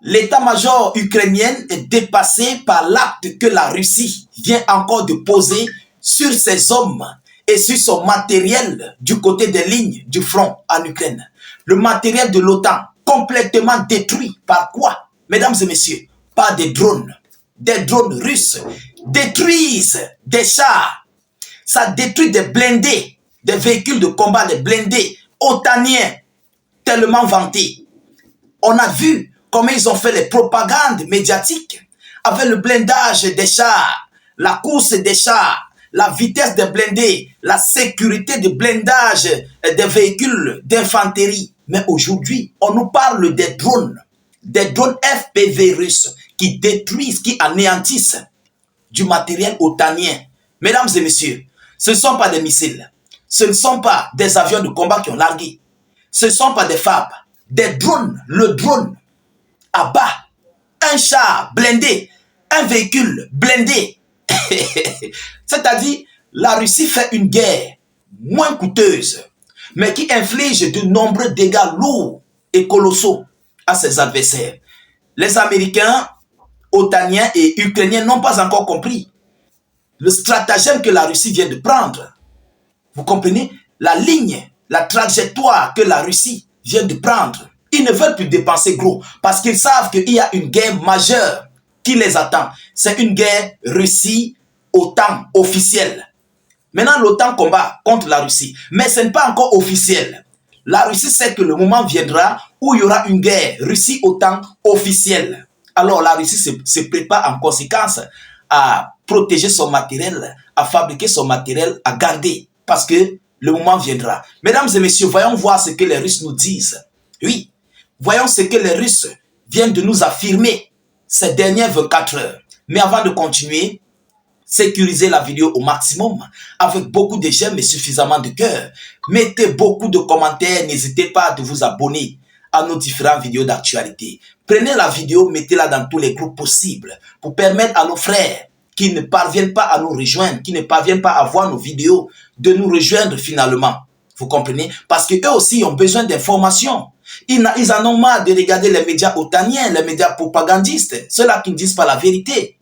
l'état-major ukrainien est dépassé par l'acte que la Russie vient encore de poser sur ses hommes et sur son matériel du côté des lignes du front en Ukraine. Le matériel de l'OTAN complètement détruit par quoi? Mesdames et messieurs, par des drones. Des drones russes détruisent des chars. Ça détruit des blindés, des véhicules de combat, des blindés otaniens tellement vantés. On a vu comment ils ont fait les propagandes médiatiques avec le blindage des chars, la course des chars, la vitesse des blindés, la sécurité de blindage des véhicules d'infanterie. Mais aujourd'hui, on nous parle des drones FPV russes qui détruisent, qui anéantissent du matériel otanien. Mesdames et messieurs, ce ne sont pas des missiles, ce ne sont pas des avions de combat qui ont largué, ce ne sont pas des FAB, des drones. Le drone abat un char blindé, un véhicule blindé. C'est-à-dire, la Russie fait une guerre moins coûteuse, mais qui inflige de nombreux dégâts lourds et colossaux à ses adversaires. Les Américains, otaniens et Ukrainiens n'ont pas encore compris le stratagème que la Russie vient de prendre. Vous comprenez? La ligne, la trajectoire que la Russie vient de prendre. Ils ne veulent plus dépenser gros parce qu'ils savent qu'il y a une guerre majeure qui les attend. C'est une guerre Russie-OTAN officielle. Maintenant, l'OTAN combat contre la Russie, mais ce n'est pas encore officiel. La Russie sait que le moment viendra où il y aura une guerre Russie-OTAN officielle. Alors la Russie se prépare en conséquence à protéger son matériel, à fabriquer son matériel, à garder, parce que le moment viendra. Mesdames et messieurs, voyons voir ce que les Russes nous disent. Oui, voyons ce que les Russes viennent de nous affirmer ces dernières 24 heures. Mais avant de continuer, sécurisez la vidéo au maximum avec beaucoup de j'aime et suffisamment de cœur. Mettez beaucoup de commentaires, n'hésitez pas à vous abonner à nos différentes vidéos d'actualité. Prenez la vidéo, mettez-la dans tous les groupes possibles pour permettre à nos frères qui ne parviennent pas à nous rejoindre, qui ne parviennent pas à voir nos vidéos, de nous rejoindre finalement. Vous comprenez? Parce qu'eux aussi ont besoin d'informations. Ils en ont marre de regarder les médias otaniens, les médias propagandistes, ceux-là qui ne disent pas la vérité.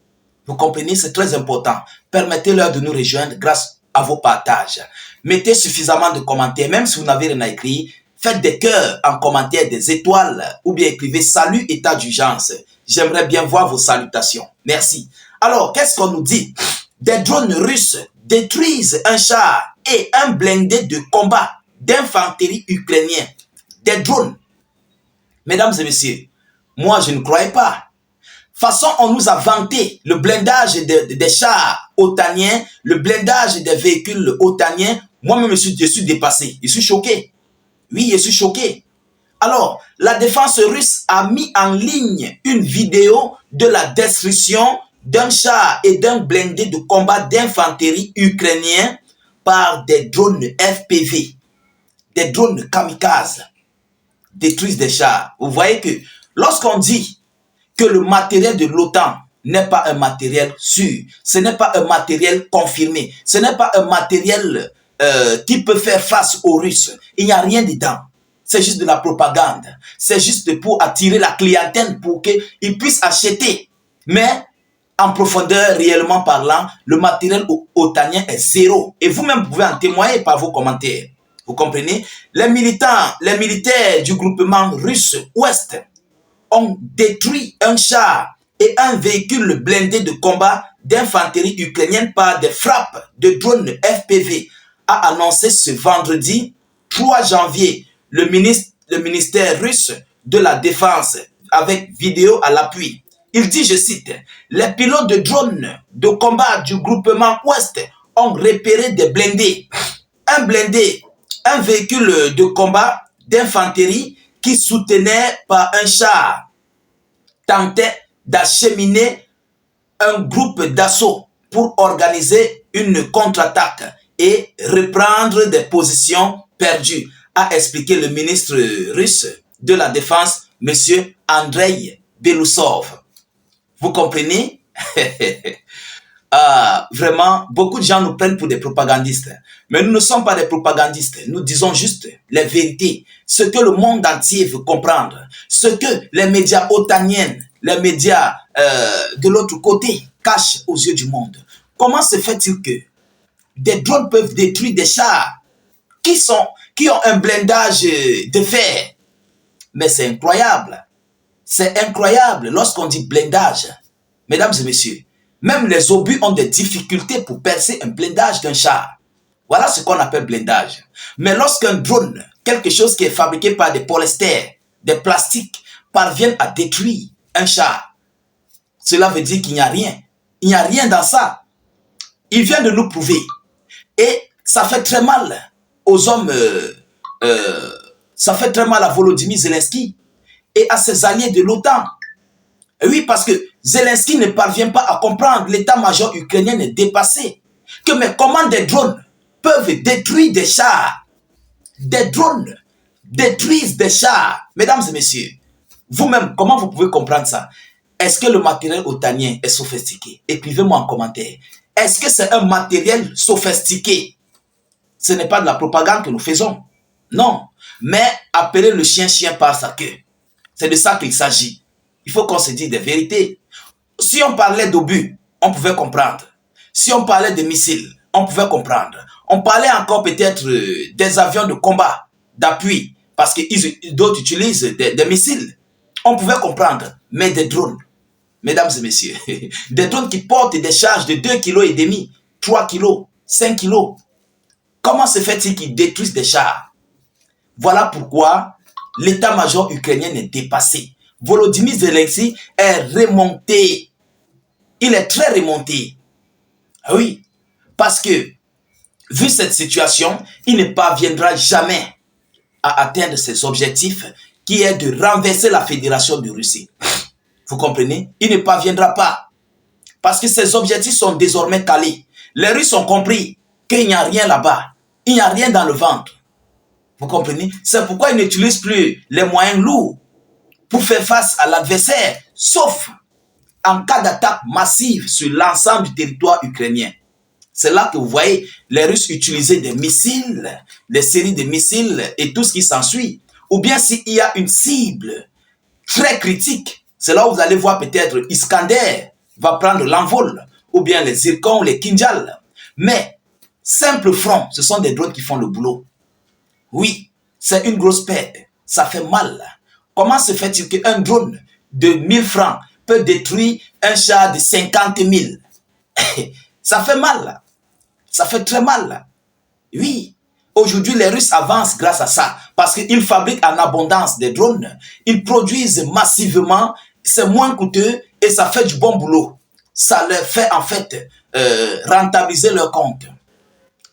Vous comprenez? C'est très important. Permettez-leur de nous rejoindre grâce à vos partages. Mettez suffisamment de commentaires, même si vous n'avez rien à écrire. Faites des cœurs en commentaire, des étoiles, ou bien écrivez « Salut, état d'urgence ». J'aimerais bien voir vos salutations. Merci. Alors, qu'est-ce qu'on nous dit? Des drones russes détruisent un char et un blindé de combat d'infanterie ukrainien. Des drones. Mesdames et messieurs, moi je ne croyais pas. De toute façon, on nous a vanté le blindage des chars otaniens, le blindage des véhicules otaniens. Moi-même, je suis dépassé. Je suis choqué. Oui, je suis choqué. Alors, la défense russe a mis en ligne une vidéo de la destruction d'un char et d'un blindé de combat d'infanterie ukrainien par des drones FPV, des drones kamikazes, détruisent des chars. Vous voyez que lorsqu'on dit que le matériel de l'OTAN n'est pas un matériel sûr, ce n'est pas un matériel confirmé, ce n'est pas un matériel qui peut faire face aux Russes. Il n'y a rien dedans. C'est juste de la propagande. C'est juste pour attirer la clientèle pour qu'ils puissent acheter. Mais en profondeur, réellement parlant, le matériel otanien est zéro. Et vous-même pouvez en témoigner par vos commentaires. Vous comprenez? Les militaires du groupement russe Ouest ont détruit un char et un véhicule blindé de combat d'infanterie ukrainienne par des frappes de drones FPV, a annoncé ce vendredi 3 janvier le ministère russe de la Défense avec vidéo à l'appui. Il dit, je cite, « Les pilotes de drones de combat du groupement Ouest ont repéré des blindés, un blindé, un véhicule de combat d'infanterie qui soutenait par un char, tentait d'acheminer un groupe d'assaut pour organiser une contre-attaque et reprendre des positions perdues, a expliqué le ministre russe de la Défense, M. Andrei Belousov. Vous comprenez? vraiment, beaucoup de gens nous prennent pour des propagandistes. Mais nous ne sommes pas des propagandistes. Nous disons juste les vérités. Ce que le monde entier veut comprendre. Ce que les médias otaniens, les médias de l'autre côté cachent aux yeux du monde. Comment se fait-il que des drones peuvent détruire des chars qui ont un blindage de fer? Mais c'est incroyable. C'est incroyable lorsqu'on dit blindage. Mesdames et messieurs, même les obus ont des difficultés pour percer un blindage d'un char. Voilà ce qu'on appelle blindage. Mais lorsqu'un drone, quelque chose qui est fabriqué par des polyesters, des plastiques, parvient à détruire un char, cela veut dire qu'il n'y a rien. Il n'y a rien dans ça. Il vient de nous prouver. Et ça fait très mal aux hommes, ça fait très mal à Volodymyr Zelensky et à ses alliés de l'OTAN. Oui, parce que Zelensky ne parvient pas à comprendre, l'état-major ukrainien est dépassé. Que mais comment des drones peuvent détruire des chars? Des drones détruisent des chars. Mesdames et messieurs, vous-même, comment vous pouvez comprendre ça? Est-ce que le matériel otanien est sophistiqué? Écrivez-moi en commentaire. Est-ce que c'est un matériel sophistiqué? Ce n'est pas de la propagande que nous faisons. Non. Mais appeler le chien chien par sa queue. C'est de ça qu'il s'agit. Il faut qu'on se dise des vérités. Si on parlait d'obus, on pouvait comprendre. Si on parlait de missiles, on pouvait comprendre. On parlait encore peut-être des avions de combat, d'appui, parce que d'autres utilisent des missiles. On pouvait comprendre. Mais des drones, mesdames et messieurs, des drones qui portent des charges de 2,5 kg, 3 kg, 5 kg. Comment se fait-il qu'ils détruisent des chars? Voilà pourquoi l'état-major ukrainien est dépassé. Volodymyr Zelensky est remonté. Il est très remonté. Oui, parce que, vu cette situation, il ne parviendra jamais à atteindre ses objectifs, qui est de renverser la Fédération de Russie. Vous comprenez? Il ne parviendra pas. Parce que ses objectifs sont désormais calés. Les Russes ont compris qu'il n'y a rien là-bas. Il n'y a rien dans le ventre. Vous comprenez? C'est pourquoi ils n'utilisent plus les moyens lourds pour faire face à l'adversaire, sauf en cas d'attaque massive sur l'ensemble du territoire ukrainien. C'est là que vous voyez les Russes utiliser des missiles, des séries de missiles et tout ce qui s'ensuit. Ou bien s'il y a une cible très critique, c'est là où vous allez voir peut-être Iskander va prendre l'envol, ou bien les Zircons, les Kinjal. Mais, simple front, ce sont des drones qui font le boulot. Oui, c'est une grosse perte, ça fait mal. Comment se fait-il qu'un drone de 1000 francs peut détruire un char de 50 000? Ça fait mal, ça fait très mal. Oui, aujourd'hui les Russes avancent grâce à ça, parce qu'ils fabriquent en abondance des drones, ils produisent massivement, c'est moins coûteux et ça fait du bon boulot. Ça leur fait en fait rentabiliser leur compte.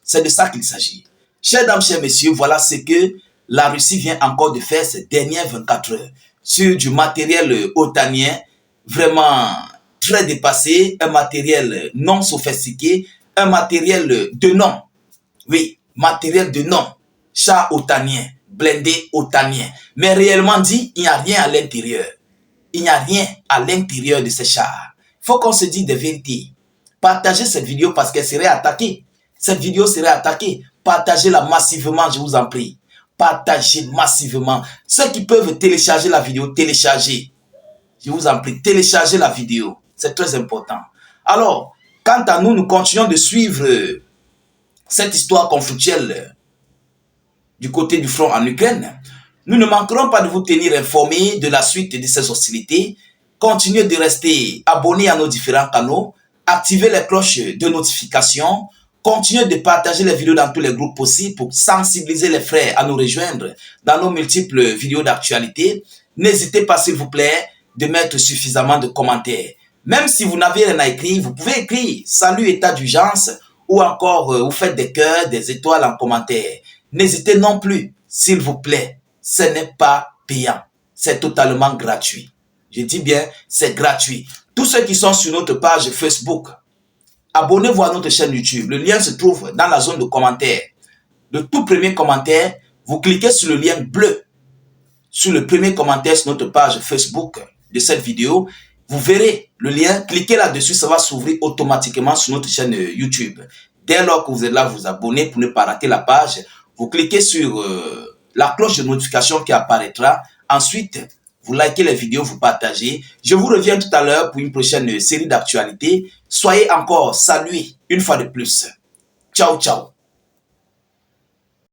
C'est de ça qu'il s'agit. Chers dames, chers messieurs, voilà ce que la Russie vient encore de faire ces dernières 24 heures sur du matériel otanien vraiment très dépassé, un matériel non sophistiqué, un matériel de nom. Oui, matériel de nom, char otanien, blindé otanien. Mais réellement dit, il n'y a rien à l'intérieur. Il n'y a rien à l'intérieur de ces chars. Il faut qu'on se dise des vérités. Partagez cette vidéo parce qu'elle serait attaquée. Cette vidéo serait attaquée. Partagez-la massivement, je vous en prie. Partagez massivement. Ceux qui peuvent télécharger la vidéo, téléchargez. Je vous en prie, téléchargez la vidéo. C'est très important. Alors, quant à nous, nous continuons de suivre cette histoire conflictuelle du côté du front en Ukraine. Nous ne manquerons pas de vous tenir informés de la suite de ces hostilités. Continuez de rester abonnés à nos différents canaux. Activez les cloches de notification. Continuez de partager les vidéos dans tous les groupes possibles pour sensibiliser les frères à nous rejoindre dans nos multiples vidéos d'actualité. N'hésitez pas, s'il vous plaît, de mettre suffisamment de commentaires. Même si vous n'avez rien à écrire, vous pouvez écrire « Salut, état d'urgence » ou encore vous faites des cœurs, des étoiles en commentaire. N'hésitez non plus, s'il vous plaît, ce n'est pas payant. C'est totalement gratuit. Je dis bien, c'est gratuit. Tous ceux qui sont sur notre page Facebook, abonnez-vous à notre chaîne YouTube. Le lien se trouve dans la zone de commentaires. Le tout premier commentaire, vous cliquez sur le lien bleu. Sur le premier commentaire sur notre page Facebook de cette vidéo, vous verrez le lien, cliquez là-dessus, ça va s'ouvrir automatiquement sur notre chaîne YouTube. Dès lors que vous êtes là, vous abonnez pour ne pas rater la page. Vous cliquez sur la cloche de notification qui apparaîtra. Ensuite, vous likez les vidéos, vous partagez. Je vous reviens tout à l'heure pour une prochaine série d'actualités. Soyez encore salués une fois de plus. Ciao, ciao.